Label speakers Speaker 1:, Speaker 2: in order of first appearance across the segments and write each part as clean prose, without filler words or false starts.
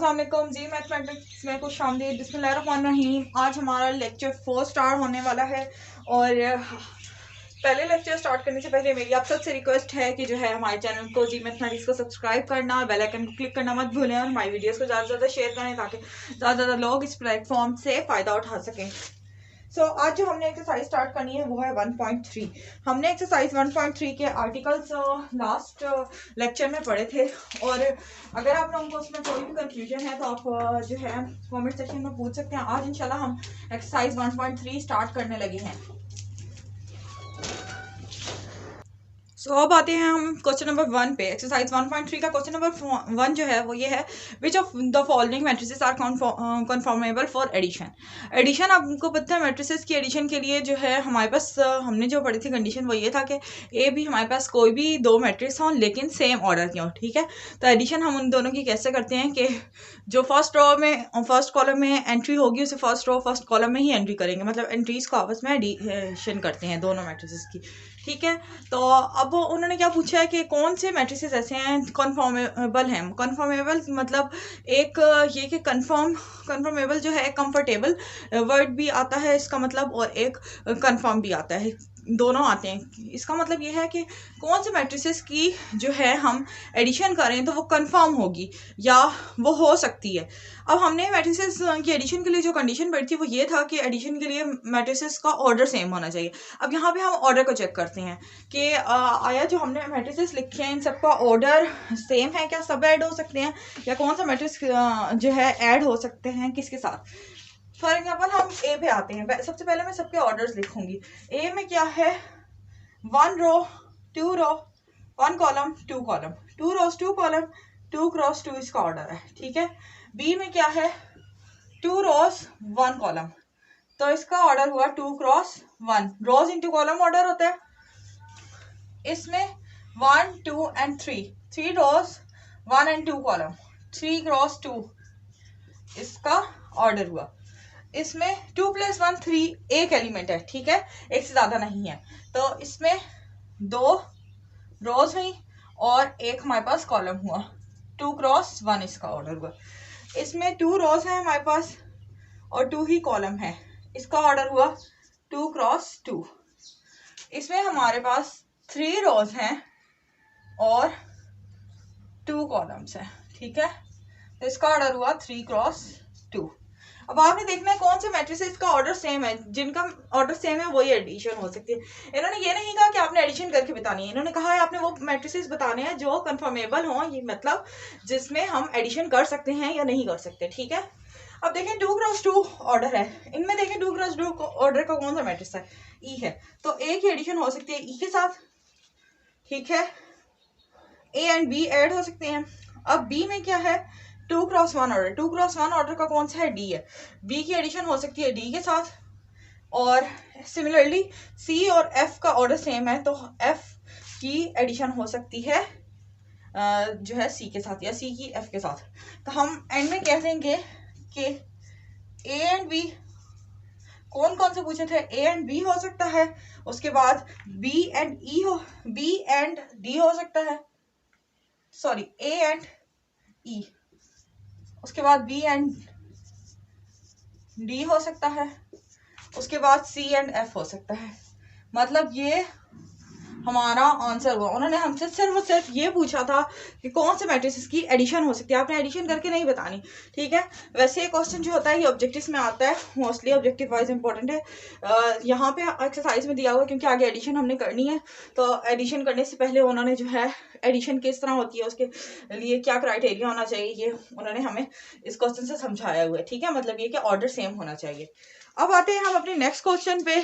Speaker 1: अस्सलाम वालेकुम जी, मैथमेटिक्स में खुश आमदीद। बिस्मिल्लाहिर्रहमानिर्रहीम। आज हमारा लेक्चर 4 स्टार्ट होने वाला है और पहले लेक्चर स्टार्ट करने से पहले मेरी आप सबसे रिक्वेस्ट है कि जो है हमारे चैनल को जी मैथमेटिक्स को सब्सक्राइब करना, बेल आइकन को क्लिक करना मत भूलें और हमारी वीडियोस को ज़्यादा से ज़्यादा शेयर करें ताकि ज़्यादा से ज़्यादा लोग इस प्लेटफॉर्म से फ़ायदा उठा सकें। आज जो हमने एक्सरसाइज स्टार्ट करनी है वो है 1.3। हमने एक्सरसाइज 1.3 के आर्टिकल्स लास्ट लेक्चर में पढ़े थे और अगर आप लोगों को उसमें कोई भी कंफ्यूजन है तो आप जो है कमेंट सेक्शन में पूछ सकते हैं। आज इंशाल्लाह हम एक्सरसाइज 1.3 स्टार्ट करने लगे हैं। अब आते हैं हम क्वेश्चन नंबर 1 पे। एक्सरसाइज 1.3 का क्वेश्चन नंबर 1 जो है वो ये है, which of the following matrices are conformable for addition. Addition आपको पता है, मैट्रिसेस की एडिशन के लिए जो है हमारे पास हमने जो पढ़ी थी कंडीशन वो ये था कि ए भी हमारे पास कोई भी दो मैट्रिक्स हों लेकिन सेम ऑर्डर के हों। ठीक है, तो एडिशन हम उन दोनों की कैसे करते हैं कि जो फर्स्ट कॉलम में एंट्री होगी उसे फर्स्ट कॉलम में ही एंट्री करेंगे, मतलब एंट्रीज को आपस में एडिशन करते हैं दोनों मैट्रिसेस की। ठीक है, तो अब उन्होंने क्या पूछा है कि कौन से मैट्रिसेस ऐसे हैं कन्फर्मेबल हैं। कन्फर्मेबल मतलब एक ये कि कन्फर्मेबल जो है कंफर्टेबल वर्ड भी आता है इसका मतलब, और एक कन्फर्म भी आता है, दोनों आते हैं। इसका मतलब ये है कि कौन से मैट्रिसेस की जो है हम एडिशन करें तो वो कंफर्म होगी या वो हो सकती है। अब हमने मैट्रिसेस की एडिशन के लिए जो कंडीशन पढ़ी थी वो ये था कि एडिशन के लिए मैट्रिसेस का ऑर्डर सेम होना चाहिए। अब यहाँ पे हम ऑर्डर को चेक करते हैं कि आया जो हमने मैट्रिसेस लिखे हैं इन सबका ऑर्डर सेम है क्या, सब ऐड हो सकते हैं या कौन सा मैट्रिक्स जो है ऐड हो सकते हैं किसके साथ। फॉर एग्जाम्पल हम ए पे आते हैं। सबसे पहले मैं सबके ऑर्डर्स लिखूंगी। ए में क्या है, 1 रो 2 रो 1 कॉलम 2 कॉलम, 2 रोज 2 कॉलम, 2 क्रॉस 2 इसका ऑर्डर है। ठीक है, बी में क्या है, 2 रोज 1 कॉलम, तो इसका ऑर्डर हुआ 2 cross 1, rows into column order होता है। इसमें 1 2 and 3 rows 1 and 2 column, 3 cross 2 इसका ऑर्डर हुआ। इसमें 2 + 1 3 एक एलिमेंट है। ठीक है, एक से ज्यादा नहीं है, तो इसमें 2 रोज हुई और एक हमारे पास कॉलम हुआ, 2 क्रॉस 1 इसका ऑर्डर हुआ। इसमें 2 रोज है हमारे पास और 2 ही कॉलम है, इसका ऑर्डर हुआ 2 क्रॉस 2। इसमें हमारे पास 3 रोज हैं और 2 कॉलम्स हैं। ठीक है, तो इसका ऑर्डर हुआ 3 क्रॉस 2। अब आपने देखना है कौन से मैट्रिसेस का ऑर्डर सेम है, जिनका ऑर्डर सेम है वही एडिशन हो सकती है। इन्होंने ये नहीं कहा कि आपने एडिशन करके बतानी है, इन्होंने कहा है आपने वो मैट्रिसेस बताने हैं जो कंफर्मेबल हों, ये मतलब जिसमें हम एडिशन कर सकते हैं या नहीं कर सकते। ठीक है, अब देखें 2 क्रॉस 2 ऑर्डर है, इनमें देखें 2 क्रॉस 2 ऑर्डर का कौन सा मैट्रिक्स है, ई है, तो ए की एडिशन हो सकती है ई के साथ। ठीक है, ए एंड बी ऐड हो सकते हैं। अब बी में क्या है, 2 क्रॉस 1 ऑर्डर, 2 क्रॉस 1 ऑर्डर का कौन सा है, डी है, बी की एडिशन हो सकती है डी के साथ। और सिमिलरली सी और एफ का ऑर्डर सेम है तो एफ की एडिशन हो सकती है जो है सी के साथ या सी की एफ के साथ। तो हम एंड में कह देंगे कि ए एंड बी कौन कौन से पूछे थे, ए एंड बी हो सकता है, उसके बाद बी एंड ई हो, बी एंड डी हो सकता है, सॉरी ए एंड ई, उसके बाद बी एंड डी हो सकता है, उसके बाद सी एंड एफ हो सकता है। मतलब ये हमारा आंसर हुआ। उन्होंने हमसे सिर्फ ये पूछा था कि कौन से मैट्रिसेस की एडिशन हो सकती है, आपने एडिशन करके नहीं बतानी। ठीक है, वैसे ये क्वेश्चन जो होता है ये ऑब्जेक्टिव्स में आता है, मोस्टली ऑब्जेक्टिव वाइज इंपॉर्टेंट है। यहाँ पे एक्सरसाइज में दिया हुआ क्योंकि आगे एडिशन हमने करनी है, तो एडिशन करने से पहले उन्होंने जो है एडिशन किस तरह होती है उसके लिए क्या क्राइटेरिया होना चाहिए ये उन्होंने हमें इस क्वेश्चन से समझाया हुआ है। ठीक है, मतलब ये कि ऑर्डर सेम होना चाहिए। अब आते हैं हम अपने नेक्स्ट क्वेश्चन पे।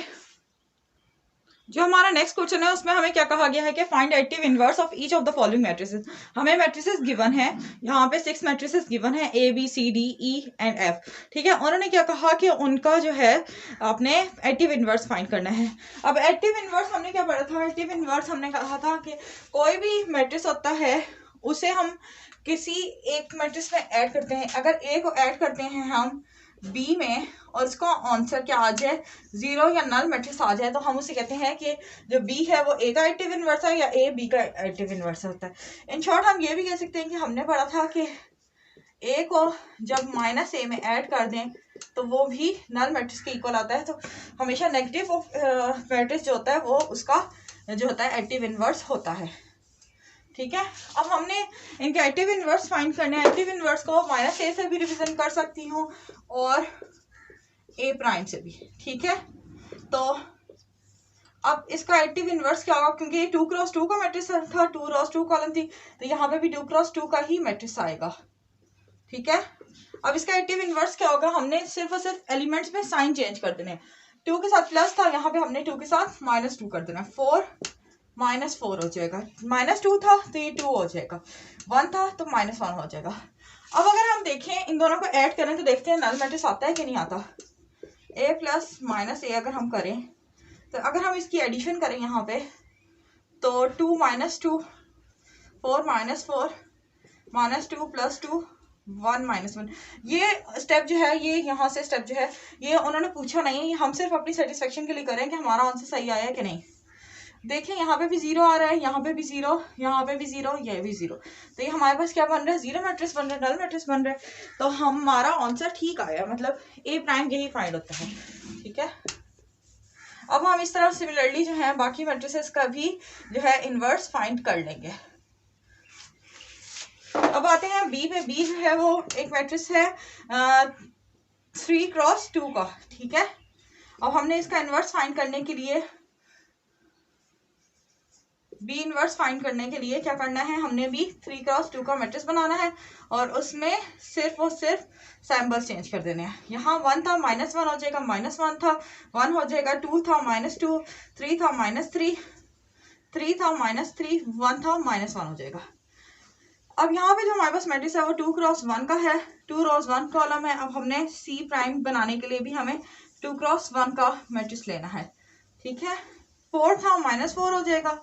Speaker 1: जो हमारा नेक्स्ट क्वेश्चन है उसमें हमें क्या कहा गया है कि find additive inverse of each of the following matrices. हमें मैट्रिसेस गिवन है, यहाँ पे 6 मैट्रिसेस गिवन है, A B C D E and F. ठीक है, उन्होंने क्या कहा कि उनका जो है आपने एडिटिव इनवर्स फाइंड करना है। अब एडिटिव इनवर्स हमने क्या पढ़ा था, एडिटिव इनवर्स हमने कहा था कि कोई भी मैट्रिक्स होता है उसे हम किसी एक मैट्रिक्स में ऐड करते हैं। अगर ए को ऐड करते हैं हम बी में और इसका आंसर क्या आ जाए, 0 या नल मैट्रिक्स आ जाए, तो हम उसे कहते हैं कि जो बी है वो ए का एडिटिव इनवर्स है या ए बी का एडिटिव इनवर्स होता है। इन शॉर्ट हम ये भी कह सकते हैं कि हमने पढ़ा था कि ए को जब माइनस ए में ऐड कर दें तो वो भी नल मैट्रिक्स के इक्वल आता है। तो हमेशा नेगेटिव ऑफ मैट्रिक्स जो होता है वो उसका जो होता है एक्टिव इनवर्स होता है। ठीक है, अब हमने इनके एक्टिव इनवर्स फाइंड करने हैं। एक्टिव इनवर्स को माइनस ए से भी रिप्रेजेंट कर सकती हूँ और ए प्राइम से भी। ठीक है, तो अब इसका एक्टिव इनवर्स क्या होगा, क्योंकि ये 2 क्रॉस 2 का मैट्रिक्स था, 2 क्रॉस 2 कॉलम थी, तो यहाँ पे भी 2 क्रॉस 2 का ही मैट्रिक्स आएगा। ठीक है, अब इसका एक्टिव इनवर्स क्या होगा, हमने सिर्फ और सिर्फ एलिमेंट्स में साइन चेंज कर देने। 2 के साथ प्लस था, यहाँ पे हमने 2 के साथ -2 कर देना। 4 -4 हो जाएगा। -2 था तो ये 2 हो जाएगा, 1 था तो -1 हो जाएगा। अब अगर हम देखें इन दोनों को ऐड करें तो देखते हैं नल मैट्रिक्स आता है कि नहीं आता। a प्लस माइनस ए अगर हम करें तो अगर हम इसकी एडिशन करें यहाँ पे तो 2 - 2 4 -4 -2 + 2 1 -1। ये स्टेप जो है, ये यहाँ से स्टेप जो है ये उन्होंने पूछा नहीं है, हम सिर्फ अपनी सेटिस्फेक्शन के लिए करें कि हमारा आंसर सही आया है कि नहीं। देखिए यहाँ पे भी 0 आ रहा है, यहाँ पे भी 0, यहाँ पे भी 0, ये भी 0, तो ये हमारे पास क्या बन रहा है, 0 मैट्रिक्स बन रहा है, नल मैट्रिक्स बन रहा है। तो हमारा आंसर ठीक आया, मतलब ए प्राइम यही फाइंड होता है। ठीक है, अब हम इस तरह सिमिलरली जो है बाकी मैट्रिसेस का भी जो है इनवर्स फाइंड कर लेंगे। अब आते हैं बी पे। बी जो है वो एक मैट्रिक्स है 3 क्रॉस 2 का। ठीक है, अब हमने इसका इनवर्स फाइंड करने के लिए बी इनवर्स फाइंड करने के लिए क्या करना है, हमने भी 3 क्रॉस 2 का मैट्रिक्स बनाना है और उसमें सिर्फ और सिर्फ सैम्बल्स चेंज कर देने हैं। यहाँ 1 था -1 हो जाएगा, -1 था 1 हो जाएगा, 2 था -2, 3 था -3, 3 था -3, 1 था -1 हो जाएगा। अब यहाँ पे जो हमारे पास मैट्रिक्स है वो 2 क्रॉस 1 का है, 2 क्रॉस 1 कॉलम है। अब हमने सी प्राइम बनाने के लिए भी हमें 2 क्रॉस 1 का मैट्रिक्स लेना है। ठीक है, 4 था -4 हो जाएगा,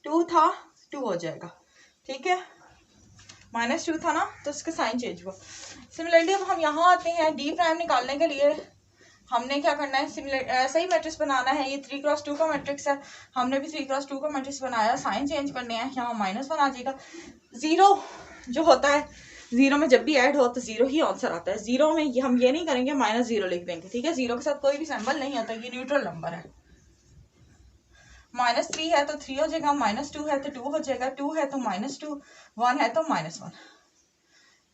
Speaker 1: 2 था 2 हो जाएगा। ठीक है, -2 था ना तो इसका साइन चेंज हुआ। सिमिलरली अब हम यहाँ आते हैं डी प्राइम निकालने के लिए हमने क्या करना है, सिमिलर ऐसा ही मैट्रिक्स बनाना है। ये 3 क्रॉस 2 का मैट्रिक्स है, हमने भी 3 क्रॉस 2 का मैट्रिक्स बनाया, साइन चेंज करने हैं। यहाँ -1 आ जाएगा। 0 जो होता है, 0 में जब भी ऐड हो तो 0 ही आंसर आता है। 0 में हम ये नहीं करेंगे -0 लिख देंगे। ठीक है, 0 के साथ कोई भी सिंबल नहीं आता, ये न्यूट्रल नंबर है। -3 है तो 3 हो जाएगा, -2 है तो 2 हो जाएगा, 2 है तो -2, 1 है तो -1।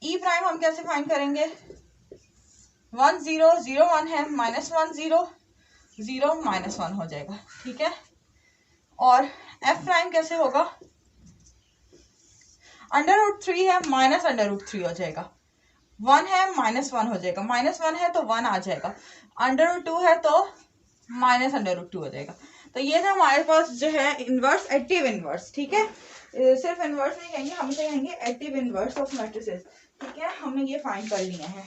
Speaker 1: ई प्राइम हम कैसे फाइंड करेंगे, 1 0 0 1 है, -1 0 0 -1 हो जाएगा। ठीक है, और एफ प्राइम कैसे होगा, √3 है, -√3 हो जाएगा, 1 है -1 हो जाएगा, -1 है तो 1 आ जाएगा, √2 है तो -√2 हो जाएगा। तो ये था हमारे पास जो है इनवर्स, एक्टिव इनवर्स। ठीक है, सिर्फ इनवर्स नहीं कहेंगे, हम इसे कहेंगे एक्टिव इनवर्स ऑफ मैट्रिसेस। ठीक है, हमने ये फाइंड कर लिया है।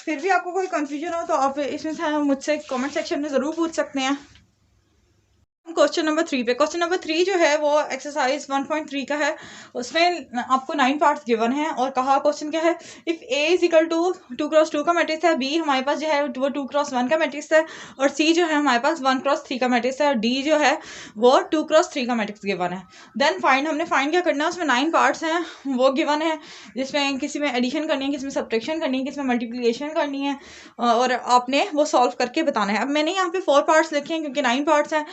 Speaker 1: फिर भी आपको कोई कंफ्यूजन हो तो आप इसमें से मुझसे कमेंट सेक्शन में ज़रूर पूछ सकते हैं। क्वेश्चन नंबर 3 पे। क्वेश्चन नंबर 3 जो है वो एक्सरसाइज 1.3 का है। उसमें आपको 9 पार्ट्स गिवन है और कहा क्वेश्चन क्या है, if A is equal to 2 cross 2 का मैट्रिक्स है, बी हमारे पास जो है वो 2 क्रॉस 1 का मैट्रिक्स है और सी जो है हमारे पास 1 क्रॉस 3 का मैट्रिक्स है और डी जो है वो 2 क्रॉस 3 का मैट्रिक्स गिवन है। देन फाइंड, हमने फाइंड क्या करना है, उसमें 9 पार्ट्स हैं वो गिवन है, जिसमें किसी में एडिशन करनी है, किसी में सब्ट्रैक्शन करनी है, किसी में मल्टीप्लिकेशन करनी है और आपने वो सॉल्व करके बताना है। अब मैंने यहाँ पे 4 पार्ट्स लिखे हैं क्योंकि 9 पार्ट्स हैं,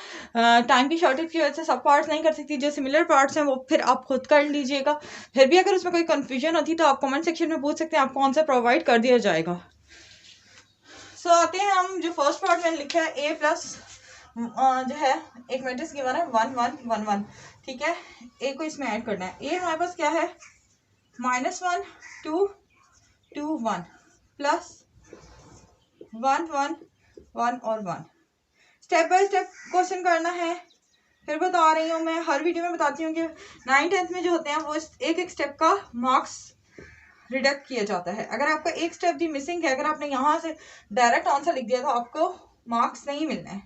Speaker 1: टाइम की शॉर्टेज की वजह से सब पार्ट्स नहीं कर सकती। जो सिमिलर पार्ट्स हैं वो फिर आप खुद कर लीजिएगा। फिर भी अगर उसमें कोई कंफ्यूजन होती तो आप कमेंट सेक्शन में पूछ सकते हैं, आपको आंसर प्रोवाइड कर दिया जाएगा। सो आते हैं हम, जो फर्स्ट पार्ट मैंने लिखा है ए प्लस जो है एक मैट्रिक्स गिवन है 1 1 1 1। ठीक है, ए को इसमें ऐड करना है। ए हमारे पास क्या है, -1 2 2 1 प्लस 1 1 1 और 1। स्टेप बाय स्टेप क्वेश्चन करना है। फिर बता रही हूँ मैं, हर वीडियो में बताती हूँ कि 9th 10th में जो होते हैं वो एक एक स्टेप का मार्क्स रिडक्ट किया जाता है। अगर आपका एक स्टेप भी मिसिंग है, अगर आपने यहाँ से डायरेक्ट आंसर लिख दिया तो आपको मार्क्स नहीं मिलना है।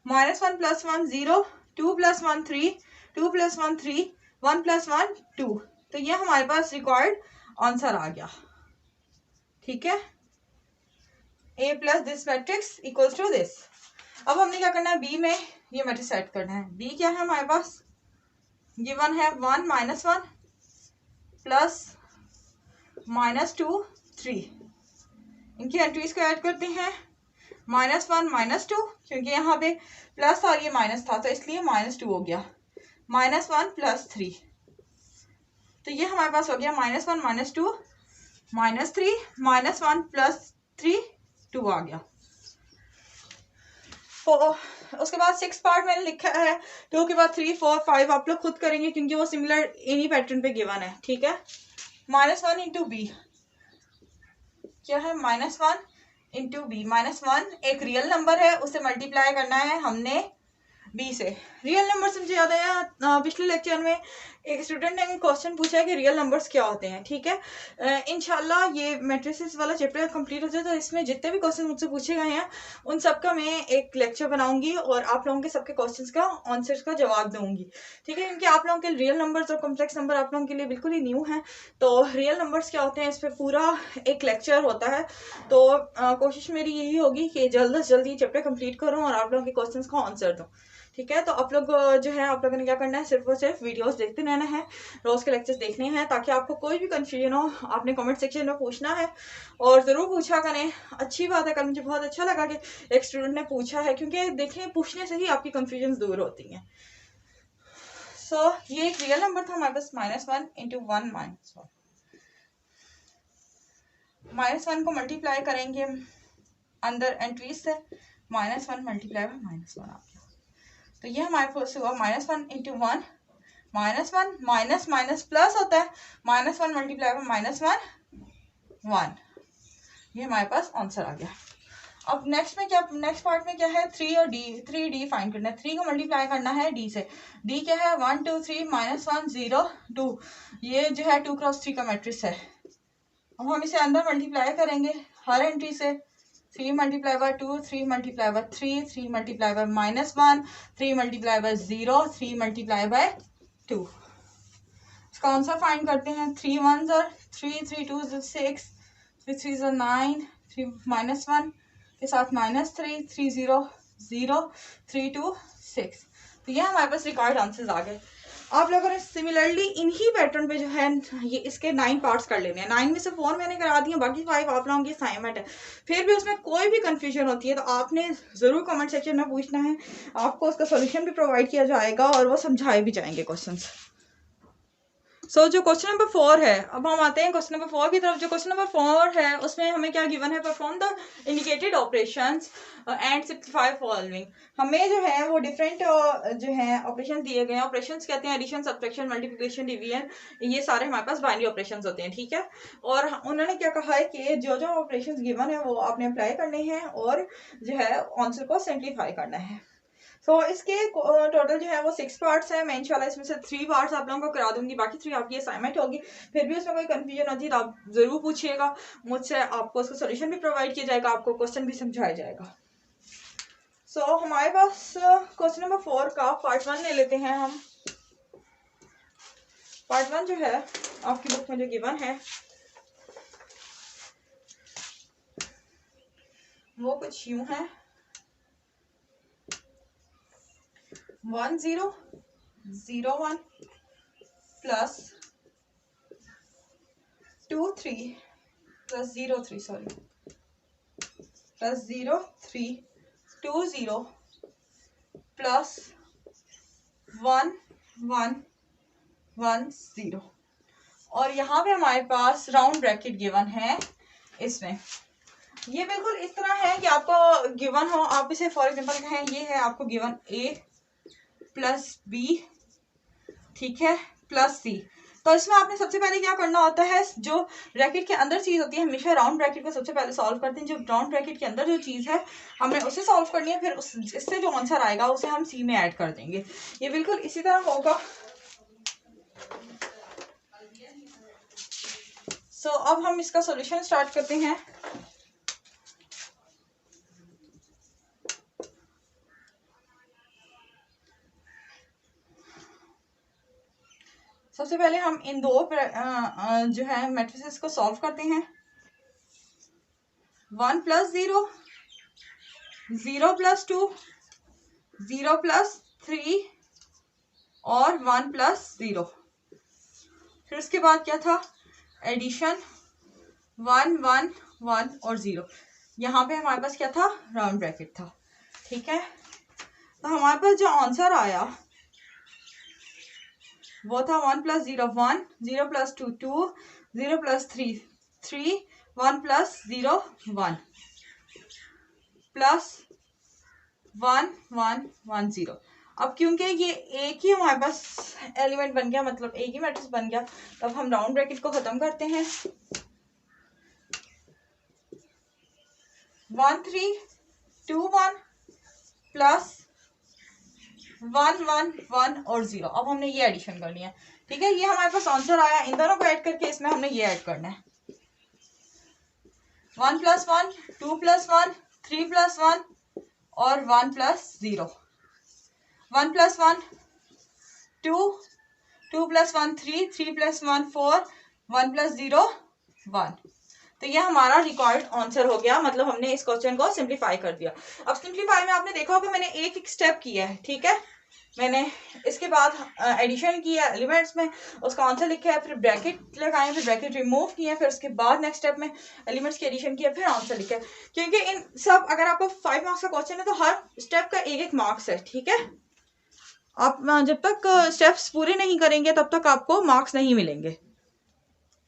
Speaker 1: -1 + 1 0, 2 + 1 3, 2 + 1 3, 1 + 1 2। तो ये हमारे पास रिक्वायर्ड आंसर आ गया। ठीक है, A plus this matrix equals to this. अब हमने क्या करना है, बी में ये मैट्रिक्स सेट करना है। बी क्या है हमारे पास, गिवन है 1 -1 प्लस -2 3, इनकी एंट्रीज को ऐड करते हैं। -1 -2, क्योंकि यहाँ पे प्लस और ये माइनस था तो इसलिए -2 हो गया। -1 + 3, तो ये हमारे पास हो गया -1 -2 -3 -1 + 3 2 आ गया। तो उसके बाद 6 पार्ट मैंने लिखा है, 2 के बाद 3 4 5 आप लोग खुद करेंगे क्योंकि वो सिमिलर इन्हीं पैटर्न पे गिवन है, ठीक है। -1 × b क्या है, -1 × b। -1 एक रियल नंबर है, उसे मल्टीप्लाई करना है हमने b से। रियल नंबर से मुझे याद आया, पिछले लेक्चर में एक स्टूडेंट ने क्वेश्चन पूछा है कि रियल नंबर्स क्या होते हैं, ठीक है। इंशाल्लाह ये मैट्रिसेस वाला चैप्टर कंप्लीट हो जाए तो इसमें जितने भी क्वेश्चन मुझसे पूछे गए हैं उन सब का मैं एक लेक्चर बनाऊंगी और आप लोगों के सबके क्वेश्चंस का आंसर्स का जवाब दूंगी, ठीक है। क्योंकि आप लोगों के रियल नंबर्स और कॉम्प्लेक्स नंबर आप लोगों के लिए बिल्कुल ही न्यू है, तो रियल नंबर्स क्या होते हैं इस पर पूरा एक लेक्चर होता है। तो कोशिश मेरी यही होगी कि जल्द से जल्द ये चैप्टर कंप्लीट करूँ और आप लोगों के क्वेश्चन का आंसर दूँ, ठीक है। तो आप लोग जो है आप लोगों ने क्या करना है, सिर्फ और सिर्फ वीडियोस देखते रहना है, रोज के लेक्चर्स देखने हैं, ताकि आपको कोई भी कंफ्यूजन हो आपने कमेंट सेक्शन में पूछना है और ज़रूर पूछा करें। अच्छी बात है, कल मुझे बहुत अच्छा लगा कि एक स्टूडेंट ने पूछा है, क्योंकि देखें पूछने से ही आपकी कंफ्यूजन दूर होती हैं। सो ये एक रियल नंबर था हमारे पास, -1 × 1 -1 को मल्टीप्लाई करेंगे अंदर एंट्रीज से, -1 × -1 आ गया। तो ये हमारे पास हुआ -1 × 1, -1 माइनस माइनस प्लस होता है, -1 × -1 ये हमारे पास आंसर आ गया। अब नेक्स्ट में क्या, नेक्स्ट पार्ट में क्या है, 3 और d, 3d फाइंड करना है। 3 को मल्टीप्लाई करना है d से। d क्या है, 1 2 3 -1 0 2, ये जो है 2 × 3 का मैट्रिक्स है। अब हम इसे अंदर मल्टीप्लाई करेंगे हर एंट्री से। 3 × 2 3 × 3 3 × -1 3 × 0 3 × 2। इसका आंसर फाइंड करते हैं। 3 1s are 3 3 2s are 6 3 3s are 9 3 -1 के साथ -3 3 0 0 3 2 6। तो ये हमारे पास रिकॉर्ड आंसर्स आ गए। आप लोगों ने सिमिलरली इन्हीं पैटर्न पे जो है ये इसके 9 पार्ट्स कर लेने हैं। 9 में से 4 मैंने करा दिए, बाकी 5 आप लोगों की असाइनमेंट है। फिर भी उसमें कोई भी कंफ्यूजन होती है तो आपने ज़रूर कमेंट सेक्शन में पूछना है, आपको उसका सोल्यूशन भी प्रोवाइड किया जाएगा और वो समझाए भी जाएंगे क्वेश्चन। जो क्वेश्चन नंबर 4 है, अब हम आते हैं क्वेश्चन नंबर 4 की तरफ। जो क्वेश्चन नंबर 4 है उसमें हमें क्या गिवन है, perform the indicated operations and simplify following. हमें जो है वो डिफरेंट जो है ऑपरेशंस दिए गए हैं। ऑपरेशंस कहते हैं एडिशन, सब्ट्रैक्शन, मल्टीप्लिकेशन, डिवीजन, ये सारे हमारे पास बाइनरी ऑपरेशंस होते हैं, ठीक है। और उन्होंने क्या कहा है कि जो जो ऑपरेशंस गिवन है वो आपने अप्लाई करने हैं और जो है आंसर को सिंप्लीफाई करना है। इसके टोटल जो है वो 6 पार्ट्स है। मैं इंशाल्लाह इसमें से 3 पार्ट्स आप लोगों को करा दूंगी, बाकी 3 आपकी असाइनमेंट होगी। फिर भी उसमें कोई कंफ्यूजन होती है तो आप ज़रूर पूछिएगा मुझसे, आपको उसका सोल्यूशन भी प्रोवाइड किया जाएगा, आपको क्वेश्चन भी समझाया जाएगा। हमारे पास क्वेश्चन नंबर 4 का पार्ट 1 ले लेते हैं हम। पार्ट 1 जो है आपकी बुक में जो गिवन है वो कुछ यूं है, 1 0 0 1 plus 2 3 plus 0 3 sorry plus 0 3 2 0 plus 1 1 1 0। और यहाँ पे हमारे पास राउंड ब्रैकेट गिवन है। इसमें ये बिल्कुल इस तरह है कि आपको गिवन हो, आप इसे फॉर एग्जांपल कहें ये है आपको गिवन a प्लस b, ठीक है, प्लस c। तो इसमें आपने सबसे पहले क्या करना होता है, जो ब्रैकेट के अंदर चीज होती है हमेशा राउंड ब्रैकेट को सबसे पहले सॉल्व करते हैं। जो राउंड ब्रैकेट के अंदर जो चीज है हमें उसे सॉल्व करनी है, फिर इससे जो आंसर आएगा उसे हम c में ऐड कर देंगे। ये बिल्कुल इसी तरह होगा। अब हम इसका सॉल्यूशन स्टार्ट करते हैं। सबसे पहले हम इन दो जो है मैट्रिसेस को सॉल्व करते हैं। 1 + 0 0 + 2 0 + 3 और 1 + 0। फिर उसके बाद क्या था, एडिशन 1 1 1 और 0। यहाँ पे हमारे पास क्या था, राउंड ब्रैकेट था, ठीक है। तो हमारे पास जो आंसर आया वो था 1 + 0 1, 0 + 2 2, 0 + 3 3, 1 + 0 1 प्लस 1 1 1 0। अब क्योंकि ये एक ही हमारे पास एलिमेंट बन गया, मतलब एक ही मैट्रिक्स बन गया, तब हम राउंड ब्रैकेट को खत्म करते हैं। 1 3 2 1 प्लस 1 1 1 और 0। अब हमने ये एडिशन करनी है, ठीक है। ये हमारे पास आंसर आया, इन दोनों को ऐड करके इसमें हमने ये ऐड करना है। 1 + 1 2 + 1 3 + 1 और 1 + 0। 1 + 1 2, 2 + 1 3, 3 + 1 4, 1 + 0 1। तो ये हमारा रिक्वायर्ड आंसर हो गया, मतलब हमने इस क्वेश्चन को सिंप्लीफाई कर दिया। अब सिंप्लीफाई में आपने देखा होगा मैंने एक एक स्टेप किया है, ठीक है। मैंने इसके बाद एडिशन किया एलिमेंट्स में, उसका आंसर लिखा है, फिर ब्रैकेट लगाए, फिर ब्रैकेट रिमूव किया, फिर उसके बाद नेक्स्ट स्टेप में एलिमेंट्स की एडिशन किया, फिर आंसर लिखा है। क्योंकि इन सब, अगर आपको 5 मार्क्स का क्वेश्चन है तो हर स्टेप का एक एक मार्क्स है, ठीक है। आप जब तक स्टेप्स पूरे नहीं करेंगे तब तक आपको मार्क्स नहीं मिलेंगे।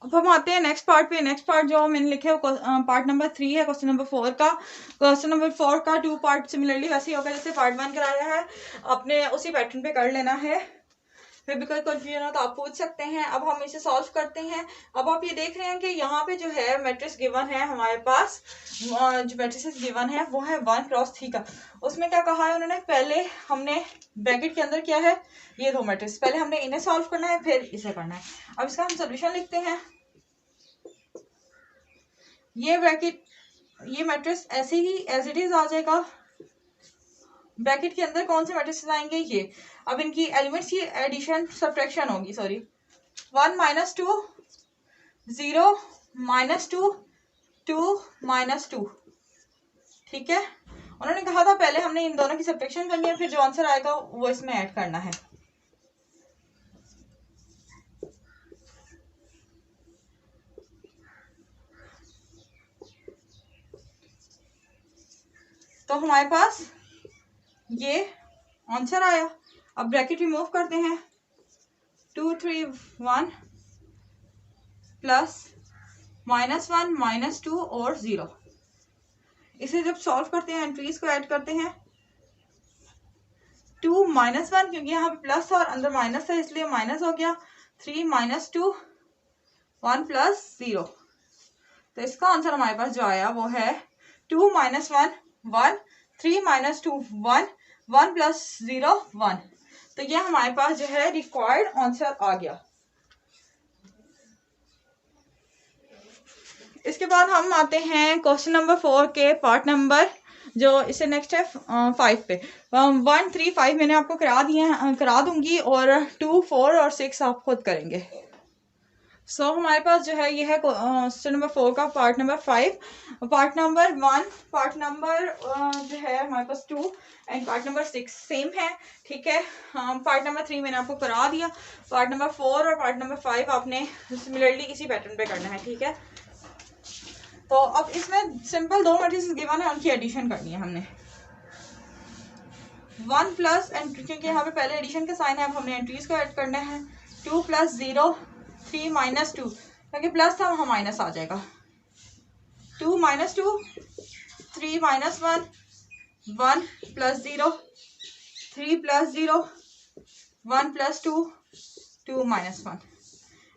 Speaker 1: अब हम आते हैं नेक्स्ट पार्ट पे। नेक्स्ट पार्ट जो मैंने लिखे वो पार्ट नंबर 3 है, क्वेश्चन नंबर 4 का। क्वेश्चन नंबर 4 का 2 पार्ट सिमिलरली वैसे ही होगा जैसे पार्ट 1 कराया है, आपने उसी पैटर्न पे कर लेना है। फिर भी कोई कंफ्यूजन हो तो आप पूछ सकते हैं। अब हम इसे सॉल्व करते हैं। अब आप ये देख रहे हैं कि यहाँ पे जो है मैट्रिक्स गिवन है हमारे पास, जो मैट्रिक्स गिवन है वो है 1 × 3 का। उसमें क्या कहा है उन्होंने, पहले हमने ब्रैकेट के अंदर क्या है, ये दो मैट्रिक्स, पहले हमने इन्हें सॉल्व करना है फिर इसे करना है। अब इसका हम सोल्यूशन लिखते हैं। ये ब्रैकेट, ये मैट्रिक्स ऐसे ही एज इट इज आ जाएगा। ब्रैकेट के अंदर कौन से मैट्रिक्स आएंगे, ये। अब इनकी एलिमेंट्स की एडिशन सब्ट्रैक्शन होगी, सॉरी। 1 - 2 0 -2 2 -2, ठीक है। उन्होंने कहा था पहले हमने इन दोनों की सब्ट्रैक्शन करनी है, फिर जो आंसर आएगा वो इसमें ऐड करना है। तो हमारे पास ये आंसर आया। अब ब्रैकेट रिमूव करते हैं। 2 3 1 प्लस -1 -2 और 0। इसे जब सॉल्व करते हैं एंट्रीज को ऐड करते हैं। 2 -1 क्योंकि यहाँ पे प्लस था और अंदर माइनस है इसलिए माइनस हो गया। 3 -2 1 + 0। तो इसका आंसर हमारे पास जो आया वो है 2 - 1 1, 3 - 2 1, 1 + 0 1। तो ये हमारे पास जो है रिक्वायर्ड आंसर आ गया। इसके बाद हम आते हैं क्वेश्चन नंबर 4 के पार्ट नंबर, जो इससे नेक्स्ट है 5 पे। 1 3 5 मैंने आपको करा दूंगी और 2 4 और 6 आप खुद करेंगे। सो हमारे पास जो है ये है क्वेश्चन नंबर 4 का part number 5। Part number 1, part number जो है हमारे पास 2 एंड पार्ट नंबर 6 सेम है, ठीक है। पार्ट नंबर 3 मैंने आपको करा दिया। पार्ट नंबर 4 और पार्ट नंबर 5 आपने सिमिलरली इसी पैटर्न पे करना है, ठीक है। तो अब इसमें सिंपल दो मैट्रिक्स गिवन है, उनकी एडिशन करनी है हमने। 1 प्लस एंड क्योंकि यहाँ पे पहले एडिशन का साइन है, अब हमने एंट्रीज को ऐड करना है। 2 + 0 3 - 2, क्योंकि प्लस था वहाँ माइनस आ जाएगा। 2 - 2 3 - 1 1 + 0 3 + 0 1 + 2 2 - 1।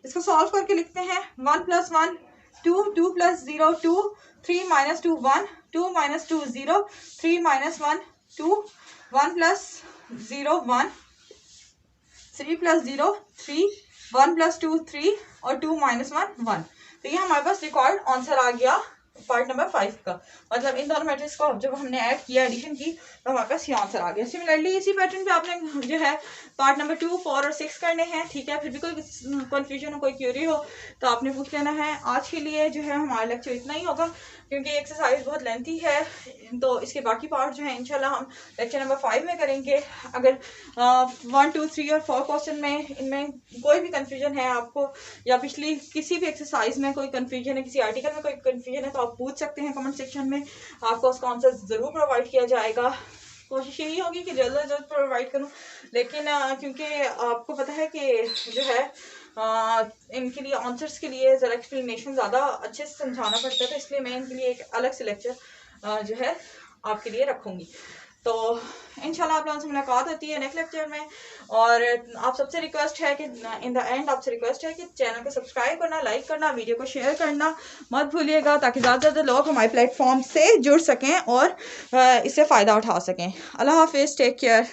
Speaker 1: इसको सॉल्व करके लिखते हैं। 1 + 1 2 2 + 0 2 3 - 2 1 2 - 2 0 3 - 1 2 1 + 0 1 3 + 0 3 1 + 2 3 और 2 - 1 1। तो ये हमारे पास रिकॉर्ड आंसर आ गया पार्ट नंबर 5 का। मतलब इन दोनों मैट्रिक्स को जब हमने ऐड किया, एडिशन की, तो हमारे पास ये आंसर आ गया। सिमिलरली इसी पैटर्न पे आपने जो है पार्ट नंबर 2 4 और 6 करने हैं, ठीक है। फिर भी कोई कंफ्यूजन हो, कोई क्यूरी हो तो आपने पूछ लेना है। आज के लिए जो है हमारा लेक्चर इतना ही होगा। क्योंकि एक्सरसाइज बहुत लेंथी है, तो इसके बाकी पार्ट जो है इंशाल्लाह हम लेक्चर नंबर 5 में करेंगे। अगर 1, 2, 3 और 4 क्वेश्चन में इनमें कोई भी कंफ्यूजन है आपको, या पिछली किसी भी एक्सरसाइज में कोई कंफ्यूजन है, किसी आर्टिकल में कोई कंफ्यूजन है, तो आप पूछ सकते हैं कमेंट सेक्शन में, आपको उसका आंसर ज़रूर प्रोवाइड किया जाएगा। कोशिश यही होगी कि जल्द से जल्द प्रोवाइड करूं, लेकिन क्योंकि आपको पता है कि जो है इनके लिए आंसर्स के लिए ज़रा एक्सप्लेनेशन ज़्यादा अच्छे से समझाना पड़ता है, तो इसलिए मैं इनके लिए एक अलग से लेक्चर जो है आपके लिए रखूँगी। तो इंशाल्लाह आप लोगों से मुलाकात होती है नेक्स्ट लेक्चर में। और आप सबसे रिक्वेस्ट है कि इन द एंड आपसे रिक्वेस्ट है कि चैनल को सब्सक्राइब करना, लाइक करना, वीडियो को शेयर करना मत भूलिएगा, ताकि ज़्यादा से ज़्यादा लोग हमारे प्लेटफॉर्म से जुड़ सकें और इससे फ़ायदा उठा सकें। अल्लाह हाफिज़, टेक केयर।